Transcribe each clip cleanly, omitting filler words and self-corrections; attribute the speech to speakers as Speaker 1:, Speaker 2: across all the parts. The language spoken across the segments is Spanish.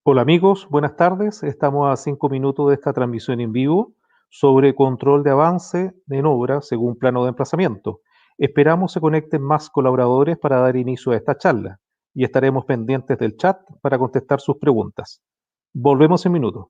Speaker 1: Hola amigos, buenas tardes. Estamos a 5 minutos de esta transmisión en vivo sobre control de avance en obra según plano de emplazamiento. Esperamos se conecten más colaboradores para dar inicio a esta charla y estaremos pendientes del chat para contestar sus preguntas. Volvemos en minutos.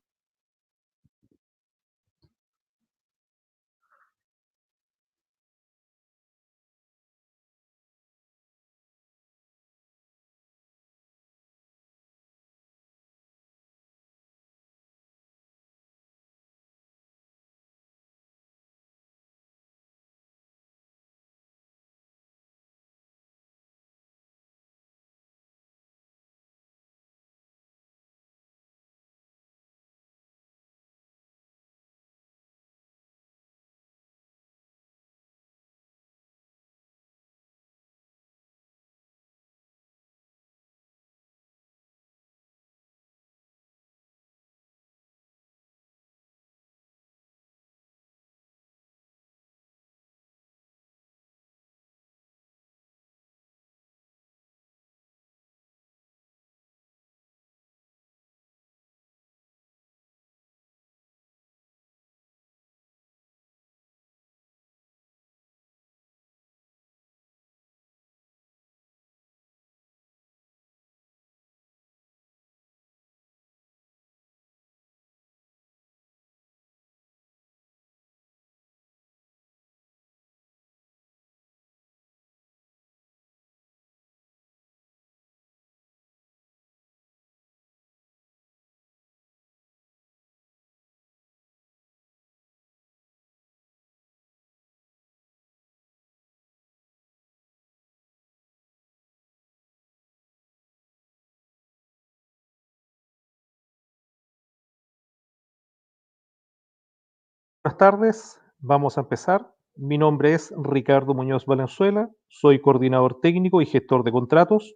Speaker 1: Buenas tardes, vamos a empezar. Mi nombre es Ricardo Muñoz Valenzuela, soy coordinador técnico y gestor de contratos.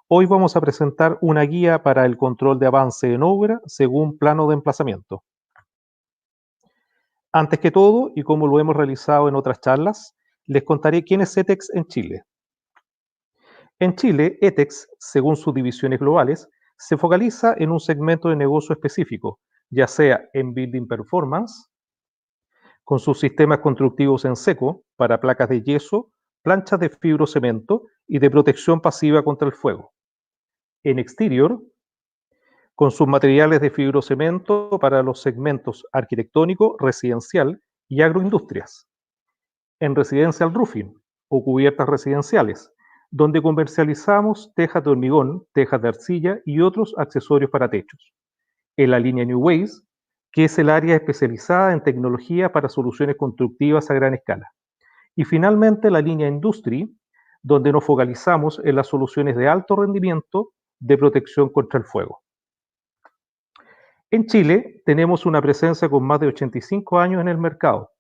Speaker 1: Hoy vamos a presentar una guía para el control de avance en obra según plano de emplazamiento. Antes que todo, y como lo hemos realizado en otras charlas, les contaré quién es ETEX en Chile. En Chile, ETEX, según sus divisiones globales, se focaliza en un segmento de negocio específico, ya sea en Building Performance, con sus sistemas constructivos en seco para placas de yeso, planchas de fibrocemento y de protección pasiva contra el fuego. En Exterior, con sus materiales de fibrocemento para los segmentos arquitectónico, residencial y agroindustrias. En Residential Roofing o cubiertas residenciales, donde comercializamos tejas de hormigón, tejas de arcilla y otros accesorios para techos. En la línea New Ways, que es el área especializada en tecnología para soluciones constructivas a gran escala. Y finalmente la línea Industry, donde nos focalizamos en las soluciones de alto rendimiento de protección contra el fuego. En Chile tenemos una presencia con más de 85 años en el mercado,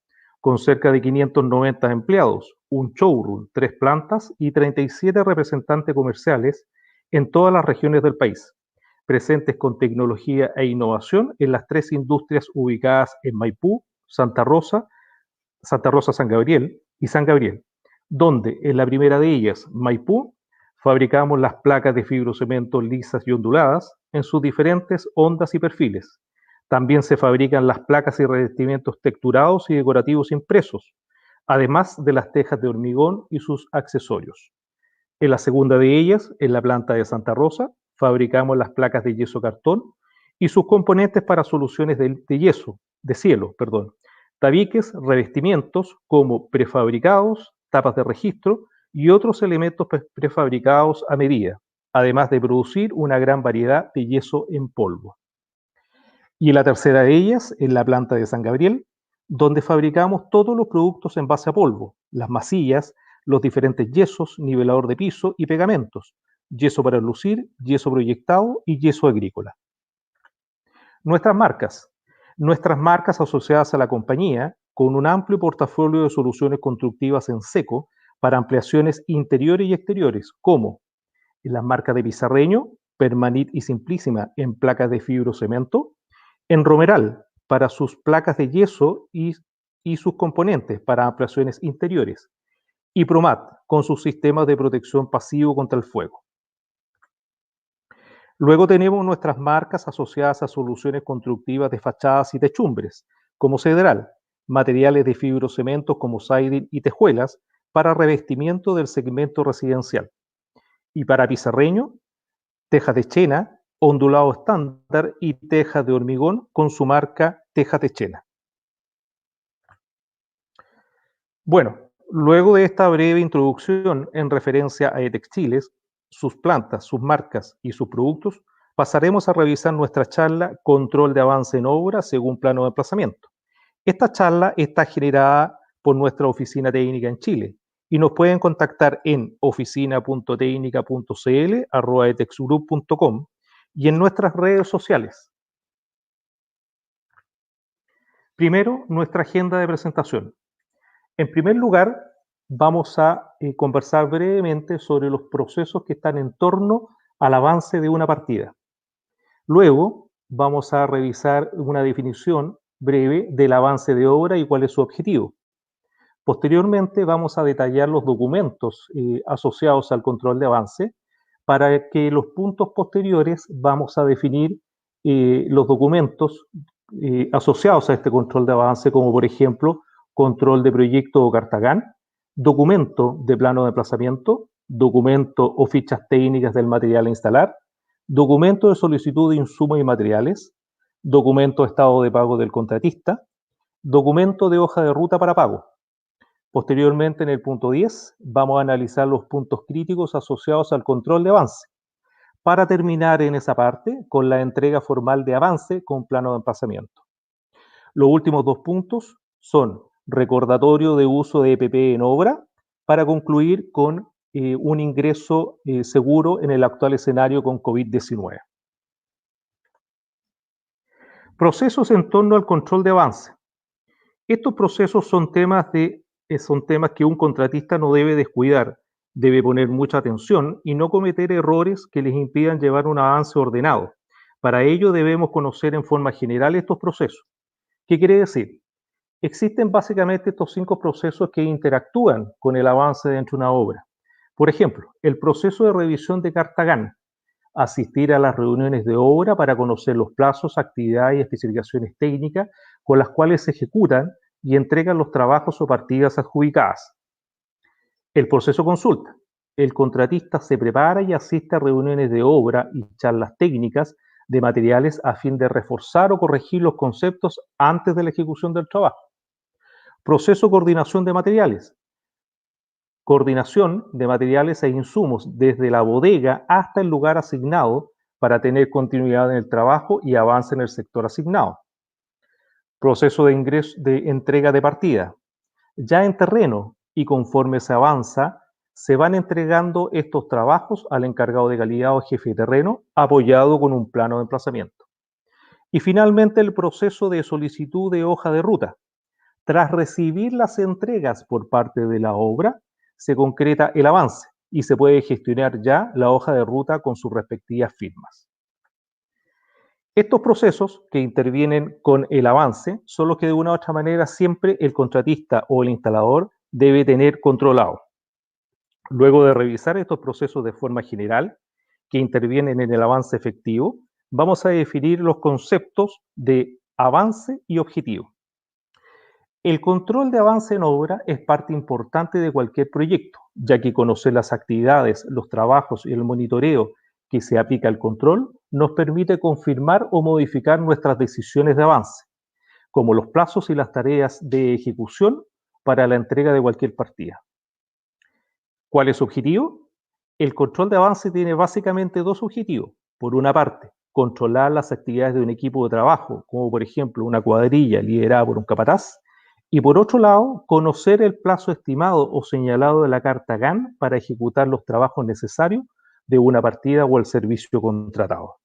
Speaker 1: con cerca de 590 empleados, un showroom, 3 plantas y 37 representantes comerciales en todas las regiones del país, presentes con tecnología e innovación en las 3 industrias ubicadas en Maipú, Santa Rosa San Gabriel y San Gabriel, donde en la primera de ellas, Maipú, fabricamos las placas de fibrocemento lisas y onduladas en sus diferentes ondas y perfiles. También se fabrican las placas y revestimientos texturados y decorativos impresos, además de las tejas de hormigón y sus accesorios. En la segunda de ellas, en la planta de Santa Rosa, fabricamos las placas de yeso cartón y sus componentes para soluciones de cielo, perdón, tabiques, revestimientos como prefabricados, tapas de registro y otros elementos prefabricados a medida, además de producir una gran variedad de yeso en polvo. Y en la tercera de ellas, en la planta de San Gabriel, donde fabricamos todos los productos en base a polvo, las masillas, los diferentes yesos, nivelador de piso y pegamentos, yeso para lucir, yeso proyectado y yeso agrícola. Nuestras marcas. Nuestras marcas asociadas a la compañía, con un amplio portafolio de soluciones constructivas en seco para ampliaciones interiores y exteriores, como en las marcas de Pizarreño, Permanit y Simplísima en placas de fibrocemento, en Romeral para sus placas de yeso y sus componentes para ampliaciones interiores, y Promat con sus sistemas de protección pasivo contra el fuego. Luego tenemos nuestras marcas asociadas a soluciones constructivas de fachadas y techumbres, como Cedral, materiales de fibrocemento como siding y tejuelas para revestimiento del segmento residencial. Y para pizarreño, tejas de chena, ondulado estándar y tejas de hormigón con su marca Tejas de Chena. Bueno, luego de esta breve introducción en referencia a E-Textiles, sus plantas, sus marcas y sus productos, pasaremos a revisar nuestra charla Control de avance en obra según plano de emplazamiento. Esta charla está generada por nuestra oficina técnica en Chile y nos pueden contactar en oficina.tecnica.cl@etexgroup.com y en nuestras redes sociales. Primero, nuestra agenda de presentación. En primer lugar, vamos a conversar brevemente sobre los procesos que están en torno al avance de una partida. Luego, vamos a revisar una definición breve del avance de obra y cuál es su objetivo. Posteriormente, vamos a detallar los documentos asociados al control de avance. Para que los puntos posteriores vamos a definir los documentos asociados a este control de avance, como por ejemplo, control de proyecto o Cartagán, documento de plano de emplazamiento, documento o fichas técnicas del material a instalar, documento de solicitud de insumos y materiales, documento de estado de pago del contratista, documento de hoja de ruta para pago. Posteriormente, en el punto 10, vamos a analizar los puntos críticos asociados al control de avance, para terminar en esa parte con la entrega formal de avance con plano de emplazamiento. Los últimos dos puntos son recordatorio de uso de EPP en obra para concluir con un ingreso seguro en el actual escenario con COVID-19. Procesos en torno al control de avance. Estos procesos son temas que un contratista no debe descuidar, debe poner mucha atención y no cometer errores que les impidan llevar un avance ordenado. Para ello debemos conocer en forma general estos procesos. ¿Qué quiere decir? Existen básicamente estos 5 procesos que interactúan con el avance dentro de una obra. Por ejemplo, el proceso de revisión de Cartagán, asistir a las reuniones de obra para conocer los plazos, actividades y especificaciones técnicas con las cuales se ejecutan y entregan los trabajos o partidas adjudicadas. El proceso consulta. El contratista se prepara y asiste a reuniones de obra y charlas técnicas de materiales a fin de reforzar o corregir los conceptos antes de la ejecución del trabajo. Proceso coordinación de materiales. Coordinación de materiales e insumos desde la bodega hasta el lugar asignado para tener continuidad en el trabajo y avance en el sector asignado. Proceso de ingreso de entrega de partida. Ya en terreno y conforme se avanza, se van entregando estos trabajos al encargado de calidad o jefe de terreno, apoyado con un plano de emplazamiento. Y finalmente el proceso de solicitud de hoja de ruta. Tras recibir las entregas por parte de la obra, se concreta el avance y se puede gestionar ya la hoja de ruta con sus respectivas firmas. Estos procesos que intervienen con el avance son los que de una u otra manera siempre el contratista o el instalador debe tener controlado. Luego de revisar estos procesos de forma general que intervienen en el avance efectivo, vamos a definir los conceptos de avance y objetivo. El control de avance en obra es parte importante de cualquier proyecto, ya que conocer las actividades, los trabajos y el monitoreo que se aplica al control nos permite confirmar o modificar nuestras decisiones de avance, como los plazos y las tareas de ejecución para la entrega de cualquier partida. ¿Cuál es su objetivo? El control de avance tiene básicamente dos objetivos. Por una parte, controlar las actividades de un equipo de trabajo, como por ejemplo una cuadrilla liderada por un capataz, y por otro lado, conocer el plazo estimado o señalado de la carta GAN para ejecutar los trabajos necesarios de una partida o el servicio contratado.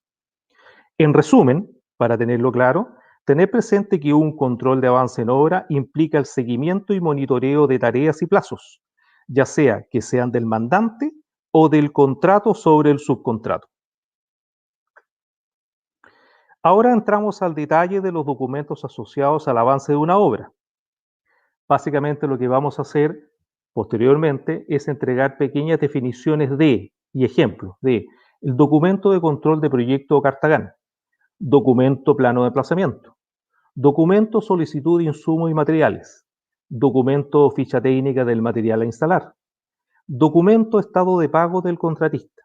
Speaker 1: En resumen, para tenerlo claro, tener presente que un control de avance en obra implica el seguimiento y monitoreo de tareas y plazos, ya sea que sean del mandante o del contrato sobre el subcontrato. Ahora entramos al detalle de los documentos asociados al avance de una obra. Básicamente lo que vamos a hacer posteriormente es entregar pequeñas definiciones de y ejemplos de El documento de control de proyecto o Cartagán, documento plano de emplazamiento, documento solicitud de insumos y materiales, documento ficha técnica del material a instalar, documento estado de pago del contratista,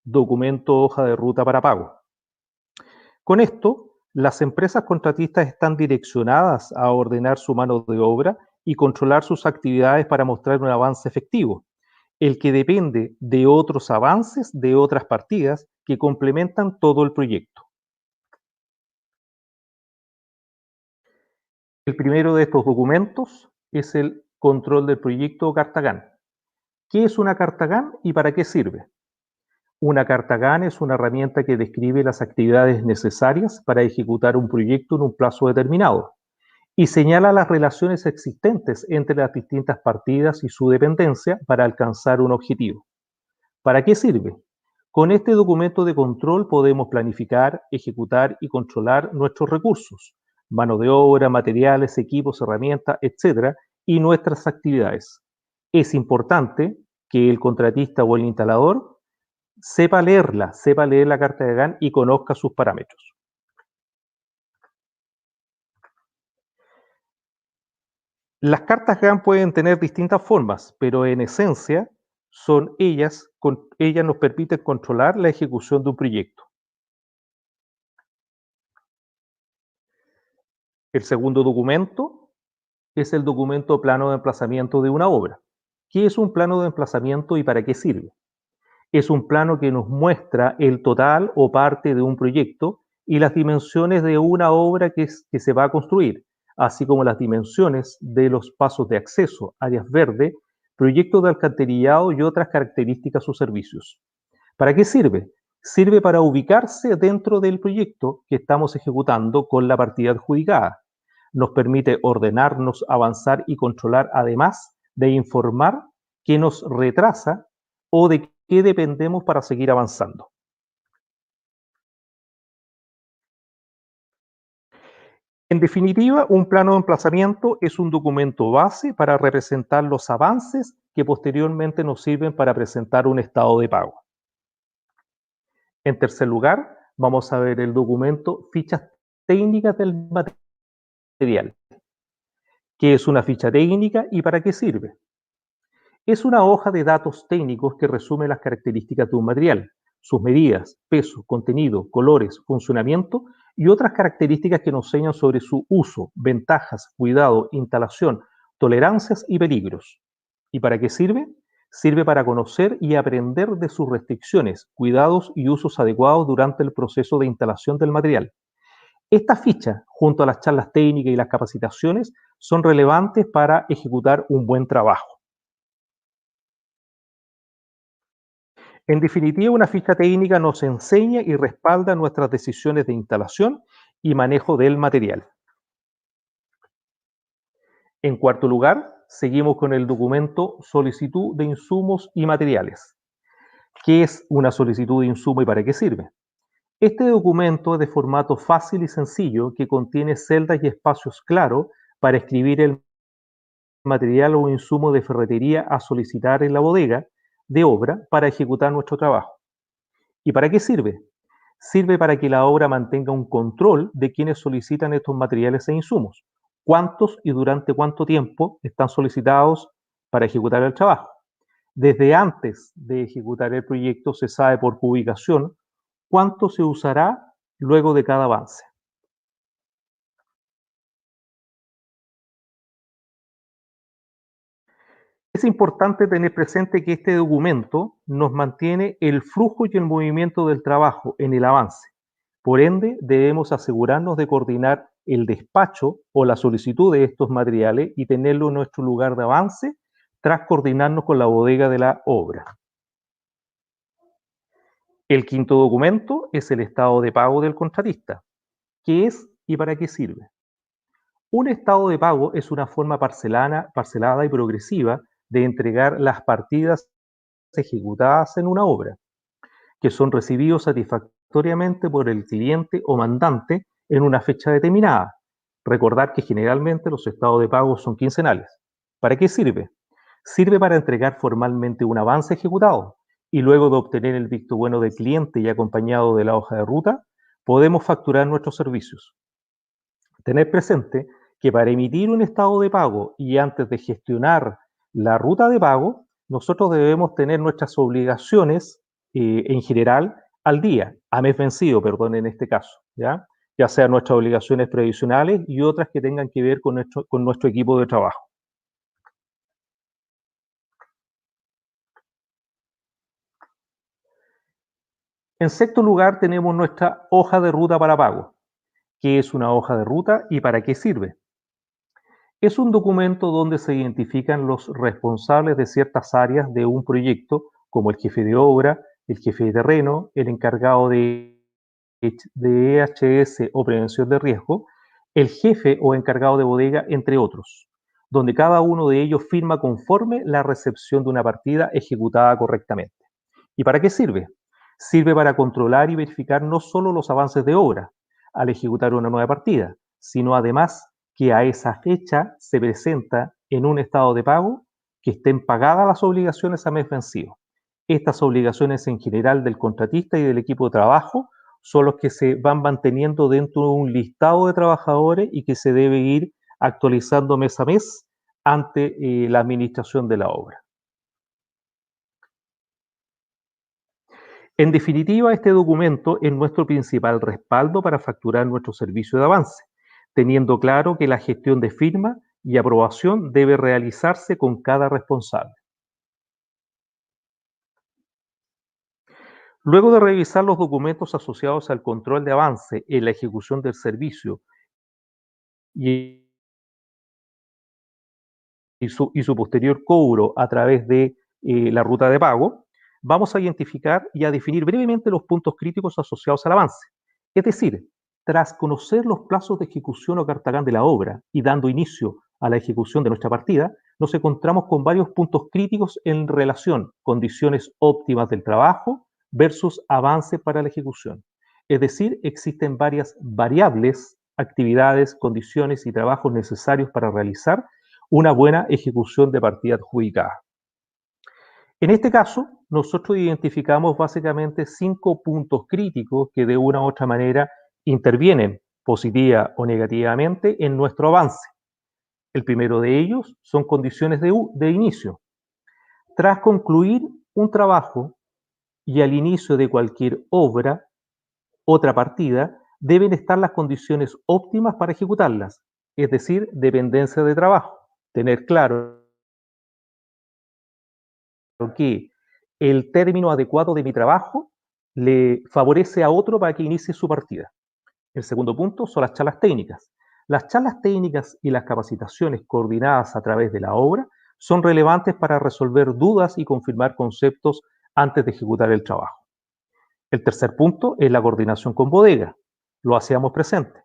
Speaker 1: documento hoja de ruta para pago. Con esto, las empresas contratistas están direccionadas a ordenar su mano de obra y controlar sus actividades para mostrar un avance efectivo, el que depende de otros avances de otras partidas que complementan todo el proyecto. El primero de estos documentos es el control del proyecto Cartagán. ¿Qué es una Cartagán y para qué sirve? Una Cartagán es una herramienta que describe las actividades necesarias para ejecutar un proyecto en un plazo determinado y señala las relaciones existentes entre las distintas partidas y su dependencia para alcanzar un objetivo. ¿Para qué sirve? Con este documento de control podemos planificar, ejecutar y controlar nuestros recursos, mano de obra, materiales, equipos, herramientas, etcétera, y nuestras actividades. Es importante que el contratista o el instalador sepa leer la carta de GAN y conozca sus parámetros. Las cartas GAN pueden tener distintas formas, pero en esencia ellas nos permiten controlar la ejecución de un proyecto. El segundo documento es el documento plano de emplazamiento de una obra. ¿Qué es un plano de emplazamiento y para qué sirve? Es un plano que nos muestra el total o parte de un proyecto y las dimensiones de una obra que se va a construir, así como las dimensiones de los pasos de acceso, áreas verdes, proyectos de alcantarillado y otras características o servicios. ¿Para qué sirve? Sirve para ubicarse dentro del proyecto que estamos ejecutando con la partida adjudicada. Nos permite ordenarnos, avanzar y controlar, además de informar qué nos retrasa o de qué dependemos para seguir avanzando. En definitiva, un plano de emplazamiento es un documento base para representar los avances que posteriormente nos sirven para presentar un estado de pago. En tercer lugar, vamos a ver el documento fichas técnicas del material. ¿Qué es una ficha técnica y para qué sirve? Es una hoja de datos técnicos que resume las características de un material, sus medidas, peso, contenido, colores, funcionamiento y otras características que nos enseñan sobre su uso, ventajas, cuidado, instalación, tolerancias y peligros. ¿Y para qué sirve? Sirve para conocer y aprender de sus restricciones, cuidados y usos adecuados durante el proceso de instalación del material. Estas fichas, junto a las charlas técnicas y las capacitaciones, son relevantes para ejecutar un buen trabajo. En definitiva, una ficha técnica nos enseña y respalda nuestras decisiones de instalación y manejo del material. En cuarto lugar, seguimos con el documento Solicitud de insumos y materiales. ¿Qué es una solicitud de insumo y para qué sirve? Este documento es de formato fácil y sencillo que contiene celdas y espacios claros para escribir el material o insumo de ferretería a solicitar en la bodega de obra para ejecutar nuestro trabajo. ¿Y para qué sirve? Sirve para que la obra mantenga un control de quienes solicitan estos materiales e insumos, cuántos y durante cuánto tiempo están solicitados para ejecutar el trabajo. Desde antes de ejecutar el proyecto se sabe por publicación cuánto se usará luego de cada avance. Es importante tener presente que este documento nos mantiene el flujo y el movimiento del trabajo en el avance. Por ende, debemos asegurarnos de coordinar el despacho o la solicitud de estos materiales y tenerlo en nuestro lugar de avance tras coordinarnos con la bodega de la obra. El quinto documento es el estado de pago del contratista. ¿Qué es y para qué sirve? Un estado de pago es una forma parcelada y progresiva de entregar las partidas ejecutadas en una obra, que son recibidos satisfactoriamente por el cliente o mandante en una fecha determinada. Recordar que generalmente los estados de pago son quincenales. ¿Para qué sirve? Sirve para entregar formalmente un avance ejecutado y luego de obtener el visto bueno del cliente y acompañado de la hoja de ruta, podemos facturar nuestros servicios. Tener presente que para emitir un estado de pago y antes de gestionar la ruta de pago, nosotros debemos tener nuestras obligaciones en general al día, a mes vencido, perdón, en este caso, ¿ya? Ya sean nuestras obligaciones previsionales y otras que tengan que ver con nuestro equipo de trabajo. En sexto lugar, tenemos nuestra hoja de ruta para pago. ¿Qué es una hoja de ruta y para qué sirve? Es un documento donde se identifican los responsables de ciertas áreas de un proyecto, como el jefe de obra, el jefe de terreno, el encargado de EHS o prevención de riesgo, el jefe o encargado de bodega, entre otros, donde cada uno de ellos firma conforme la recepción de una partida ejecutada correctamente. ¿Y para qué sirve? Sirve para controlar y verificar no solo los avances de obra al ejecutar una nueva partida, sino además que a esa fecha se presenta en un estado de pago que estén pagadas las obligaciones a mes vencido. Estas obligaciones en general del contratista y del equipo de trabajo son los que se van manteniendo dentro de un listado de trabajadores y que se debe ir actualizando mes a mes ante la administración de la obra. En definitiva, este documento es nuestro principal respaldo para facturar nuestro servicio de avance, teniendo claro que la gestión de firma y aprobación debe realizarse con cada responsable. Luego de revisar los documentos asociados al control de avance en la ejecución del servicio y, y su posterior cobro a través de la ruta de pago, vamos a identificar y a definir brevemente los puntos críticos asociados al avance. Es decir, tras conocer los plazos de ejecución o cartagán de la obra y dando inicio a la ejecución de nuestra partida, nos encontramos con varios puntos críticos en relación condiciones óptimas del trabajo versus avance para la ejecución. Es decir, existen varias variables, actividades, condiciones y trabajos necesarios para realizar una buena ejecución de partida adjudicada. En este caso, nosotros identificamos básicamente 5 puntos críticos que de una u otra manera intervienen positiva o negativamente en nuestro avance. El primero de ellos son condiciones de inicio. Tras concluir un trabajo y al inicio de cualquier obra, otra partida, deben estar las condiciones óptimas para ejecutarlas, es decir, dependencia de trabajo. Tener claro que el término adecuado de mi trabajo le favorece a otro para que inicie su partida. El segundo punto son las charlas técnicas. Las charlas técnicas y las capacitaciones coordinadas a través de la obra son relevantes para resolver dudas y confirmar conceptos antes de ejecutar el trabajo. El tercer punto es la coordinación con bodega. Lo hacíamos presente.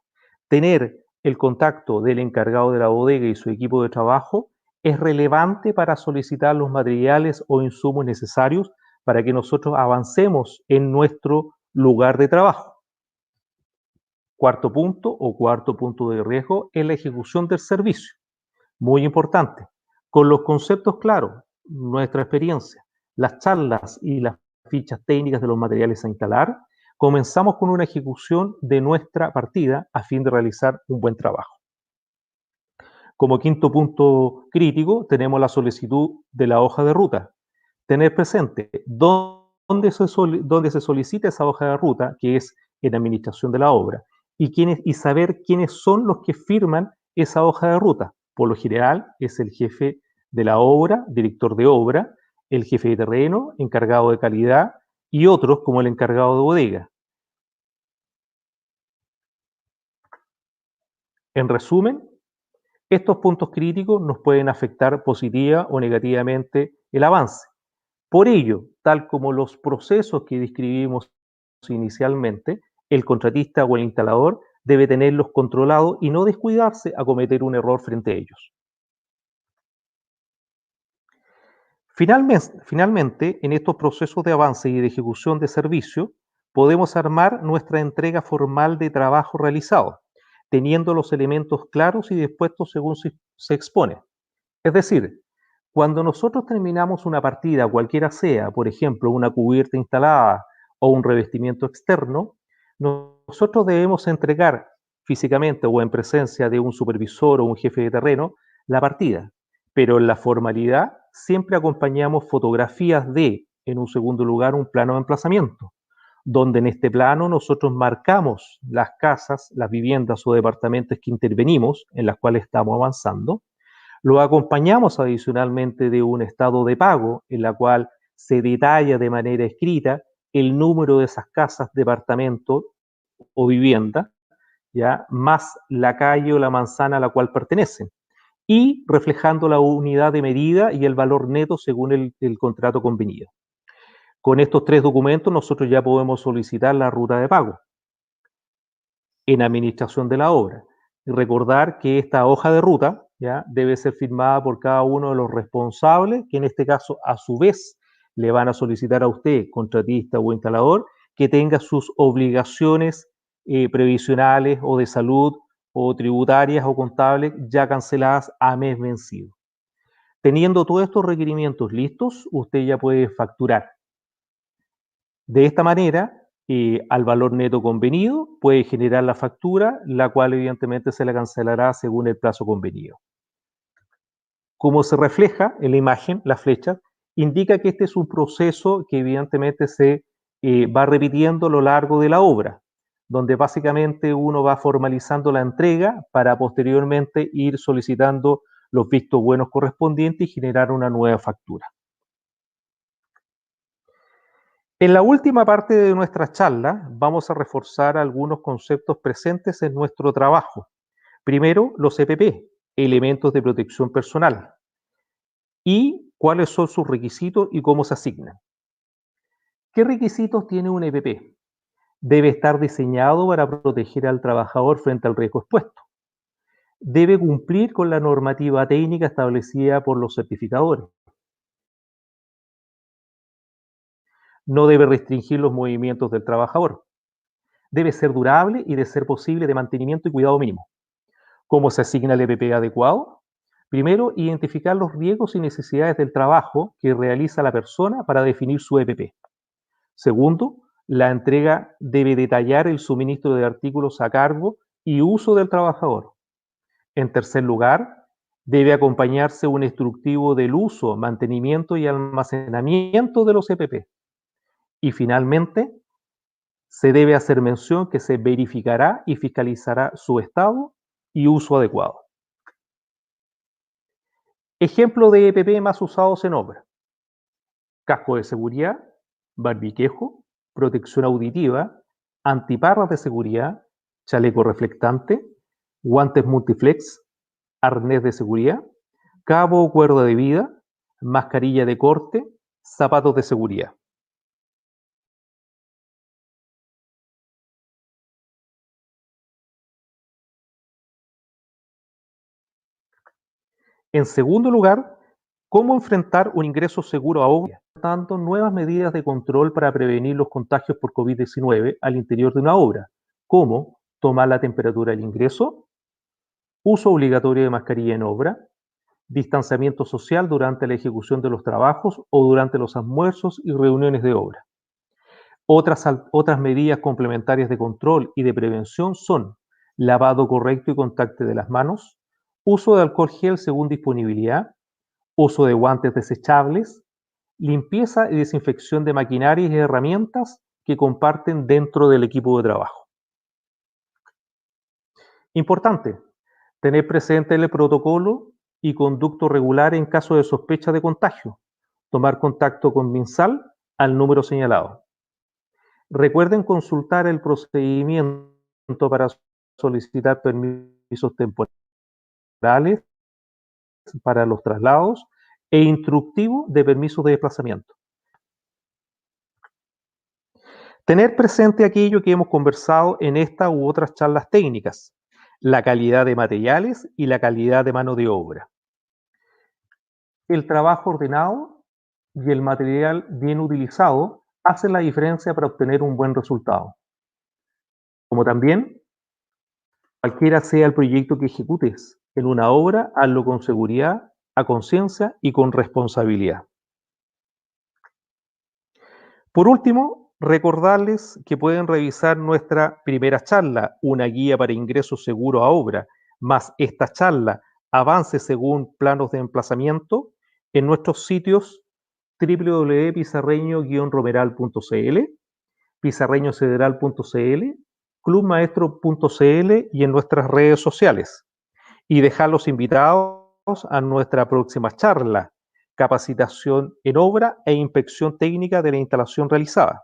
Speaker 1: Tener el contacto del encargado de la bodega y su equipo de trabajo es relevante para solicitar los materiales o insumos necesarios para que nosotros avancemos en nuestro lugar de trabajo. Cuarto punto de riesgo es la ejecución del servicio. Muy importante. Con los conceptos claros, nuestra experiencia, las charlas y las fichas técnicas de los materiales a instalar, comenzamos con una ejecución de nuestra partida a fin de realizar un buen trabajo. Como quinto punto crítico, tenemos la solicitud de la hoja de ruta. Tener presente dónde se solicita esa hoja de ruta, que es en administración de la obra, y saber quiénes son los que firman esa hoja de ruta. Por lo general es el jefe de la obra, director de obra, el jefe de terreno, encargado de calidad y otros como el encargado de bodega. En resumen, estos puntos críticos nos pueden afectar positiva o negativamente el avance. Por ello, tal como los procesos que describimos inicialmente, el contratista o el instalador debe tenerlos controlados y no descuidarse a cometer un error frente a ellos. Finalmente, en estos procesos de avance y de ejecución de servicio, podemos armar nuestra entrega formal de trabajo realizado, teniendo los elementos claros y dispuestos según se expone. Es decir, Cuando nosotros terminamos una partida, cualquiera sea, por ejemplo, una cubierta instalada o un revestimiento externo, nosotros debemos entregar físicamente o en presencia de un supervisor o un jefe de terreno la partida, pero en la formalidad siempre acompañamos fotografías de, en un segundo lugar, un plano de emplazamiento, donde en este plano nosotros marcamos las casas, las viviendas o departamentos que intervenimos, en las cuales estamos avanzando. Lo acompañamos adicionalmente de un estado de pago, en la cual se detalla de manera escrita el número de esas casas, departamentos o vivienda, ¿ya? Más la calle o la manzana a la cual pertenecen, y reflejando la unidad de medida y el valor neto según el contrato convenido. Con estos tres documentos nosotros ya podemos solicitar la ruta de pago en administración de la obra. Y recordar que esta hoja de ruta, ¿ya?, debe ser firmada por cada uno de los responsables, que en este caso a su vez le van a solicitar a usted, contratista o instalador, que tenga sus obligaciones previsionales o de salud o tributarias o contables ya canceladas a mes vencido. Teniendo todos estos requerimientos listos, usted ya puede facturar. De esta manera, al valor neto convenido, puede generar la factura, la cual evidentemente se la cancelará según el plazo convenido. Como se refleja en la imagen, la flecha, indica que este es un proceso que evidentemente se va repitiendo a lo largo de la obra, donde básicamente uno va formalizando la entrega para posteriormente ir solicitando los vistos buenos correspondientes y generar una nueva factura. En la última parte de nuestra charla vamos a reforzar algunos conceptos presentes en nuestro trabajo. Primero, los EPP, elementos de protección personal, y cuáles son sus requisitos y cómo se asignan. ¿Qué requisitos tiene un EPP? Debe estar diseñado para proteger al trabajador frente al riesgo expuesto. Debe cumplir con la normativa técnica establecida por los certificadores. No debe restringir los movimientos del trabajador. Debe ser durable y, de ser posible, de mantenimiento y cuidado mínimo. ¿Cómo se asigna el EPP adecuado? Primero, identificar los riesgos y necesidades del trabajo que realiza la persona para definir su EPP. Segundo, la entrega debe detallar el suministro de artículos a cargo y uso del trabajador. En tercer lugar, debe acompañarse un instructivo del uso, mantenimiento y almacenamiento de los EPP. Y finalmente, se debe hacer mención que se verificará y fiscalizará su estado y uso adecuado. Ejemplo de EPP más usados en obra: casco de seguridad, barbiquejo, protección auditiva, antiparras de seguridad, chaleco reflectante, guantes multiflex, arnés de seguridad, cabo o cuerda de vida, mascarilla de corte, zapatos de seguridad. En segundo lugar, ¿cómo enfrentar un ingreso seguro a obra? Tanto nuevas medidas de control para prevenir los contagios por COVID-19 al interior de una obra, como tomar la temperatura del ingreso, uso obligatorio de mascarilla en obra, distanciamiento social durante la ejecución de los trabajos o durante los almuerzos y reuniones de obra. Otras medidas complementarias de control y de prevención son lavado correcto y contacto de las manos, uso de alcohol gel según disponibilidad, uso de guantes desechables, limpieza y desinfección de maquinarias y herramientas que comparten dentro del equipo de trabajo. Importante, tener presente el protocolo y conducto regular en caso de sospecha de contagio. Tomar contacto con MinSal al número señalado. Recuerden consultar el procedimiento para solicitar permisos temporales para los traslados e instructivo de permisos de desplazamiento. Tener presente aquello que hemos conversado en esta u otras charlas técnicas: la calidad de materiales y la calidad de mano de obra. El trabajo ordenado y el material bien utilizado hacen la diferencia para obtener un buen resultado. Como también, cualquiera sea el proyecto que ejecutes en una obra, hazlo con seguridad a conciencia y con responsabilidad. Por último, recordarles que pueden revisar nuestra primera charla, una guía para ingresos seguros a obra, más esta charla, avances según planos de emplazamiento, en nuestros sitios www.pizarreño-romeral.cl, pizarreñofederal.cl, clubmaestro.cl y en nuestras redes sociales. Y dejarlos invitados a nuestra próxima charla, capacitación en obra e inspección técnica de la instalación realizada.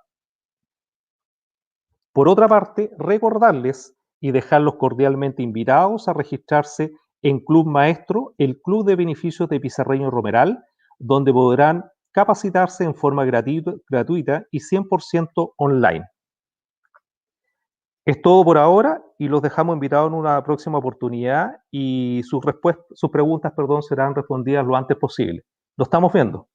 Speaker 1: Por otra parte, recordarles y dejarlos cordialmente invitados a registrarse en Club Maestro, el club de beneficios de Pizarreño Romeral, donde podrán capacitarse en forma gratuita y 100% online. Es todo por ahora y los dejamos invitados en una próxima oportunidad y sus preguntas, serán respondidas lo antes posible. Nos estamos viendo.